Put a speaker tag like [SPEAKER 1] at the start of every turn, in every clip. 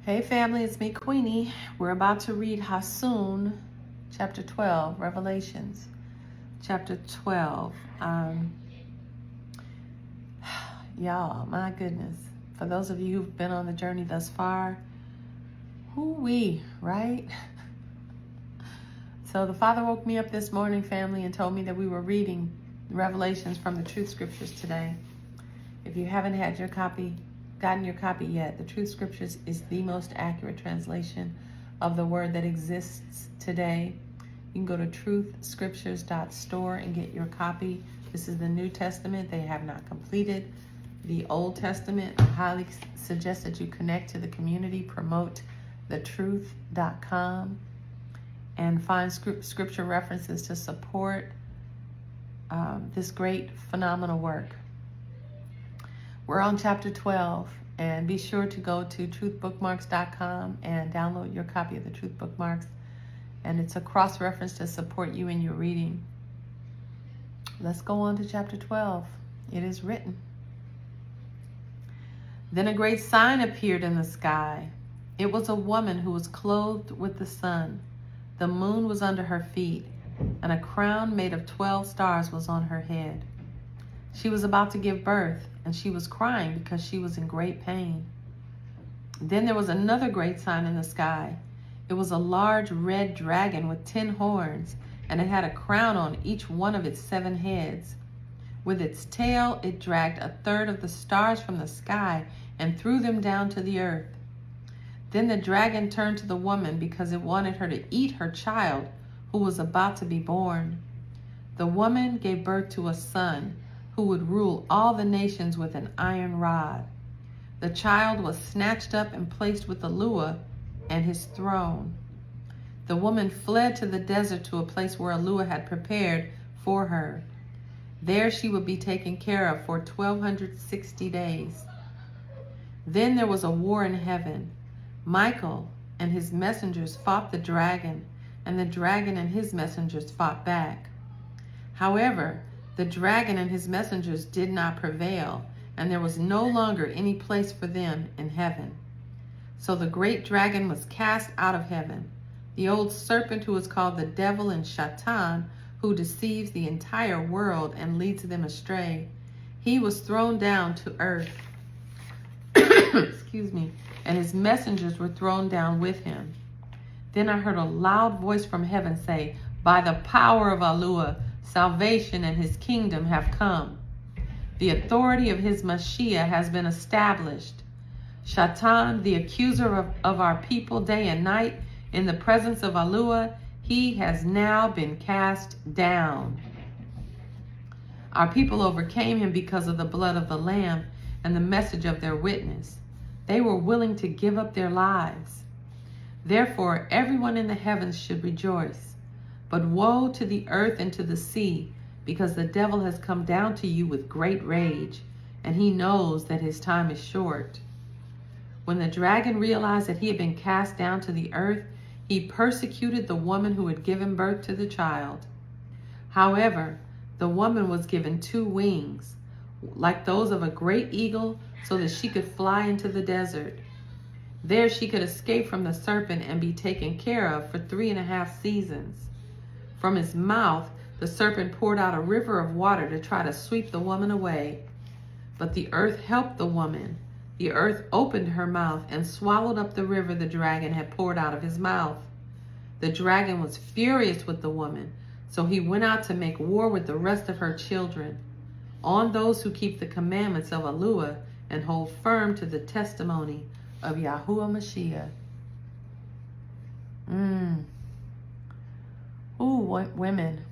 [SPEAKER 1] Hey family, it's me, Queenie. We're about to read Hasun, chapter 12, Revelations, chapter 12. Y'all, my goodness. For those of you who've been on the journey thus far, whoo-wee, right? So the Father woke me up this morning, family, and told me that we were reading Revelations from the Truth Scriptures today. If you haven't had your copy, gotten your copy yet, the Truth Scriptures is the most accurate translation of the word that exists today. You can go to Truthscriptures.store and get your copy. This is the New Testament. They have not completed the Old Testament. I highly suggest that you connect to the community, promote thetruth.com, and find scripture references to support this great, phenomenal work. We're on chapter 12, and be sure to go to truthbookmarks.com and download your copy of the Truth Bookmarks. And it's a cross-reference to support you in your reading. Let's go on to chapter 12. It is written. Then a great sign appeared in the sky. It was a woman who was clothed with the sun. The moon was under her feet, and a crown made of 12 stars was on her head. She was about to give birth, and she was crying because she was in great pain. Then there was another great sign in the sky. It was a large red dragon with 10 horns, and it had a crown on each one of its 7 heads. With its tail, it dragged a third of the stars from the sky and threw them down to the earth. Then the dragon turned to the woman because it wanted her to eat her child who was about to be born. The woman gave birth to a son who would rule all the nations with an iron rod. The child was snatched up and placed with Eluah and his throne. The woman fled to the desert to a place where Eluah had prepared for her. There she would be taken care of for 1,260 days. Then there was a war in heaven. Michael and his messengers fought the dragon, and the dragon and his messengers fought back. However, the dragon and his messengers did not prevail, and there was no longer any place for them in heaven. So the great dragon was cast out of heaven, the old serpent who is called the devil and Shaitan, who deceives the entire world and leads them astray. He was thrown down to earth. Excuse me. And his messengers were thrown down with him. Then I heard a loud voice from heaven say, "By the power of Eluah, salvation and his kingdom have come. The authority of his Mashiach has been established. Shaitan, the accuser of our people day and night, in the presence of Eluah, he has now been cast down." Our people overcame him because of the blood of the Lamb and the message of their witness. They were willing to give up their lives. Therefore, everyone in the heavens should rejoice. But woe to the earth and to the sea, because the devil has come down to you with great rage, and he knows that his time is short. When the dragon realized that he had been cast down to the earth, he persecuted the woman who had given birth to the child. However, the woman was given 2 wings, like those of a great eagle, so that she could fly into the desert. There she could escape from the serpent and be taken care of for 3.5 seasons. From his mouth, the serpent poured out a river of water to try to sweep the woman away. But the earth helped the woman. The earth opened her mouth and swallowed up the river the dragon had poured out of his mouth. The dragon was furious with the woman, so he went out to make war with the rest of her children, on those who keep the commandments of Eluah and hold firm to the testimony of Yahuwah Mashiach. Ooh, women.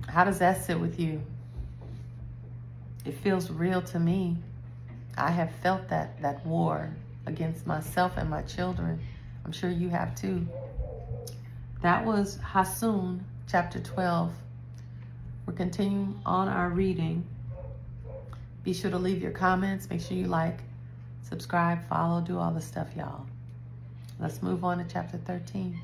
[SPEAKER 1] How does that sit with you? It feels real to me. I have felt that war against myself and my children. I'm sure you have too. That was Hasun, chapter 12. We're continuing on our reading. Be sure to leave your comments. Make sure you like, subscribe, follow, do all the stuff, y'all. Let's move on to chapter 13.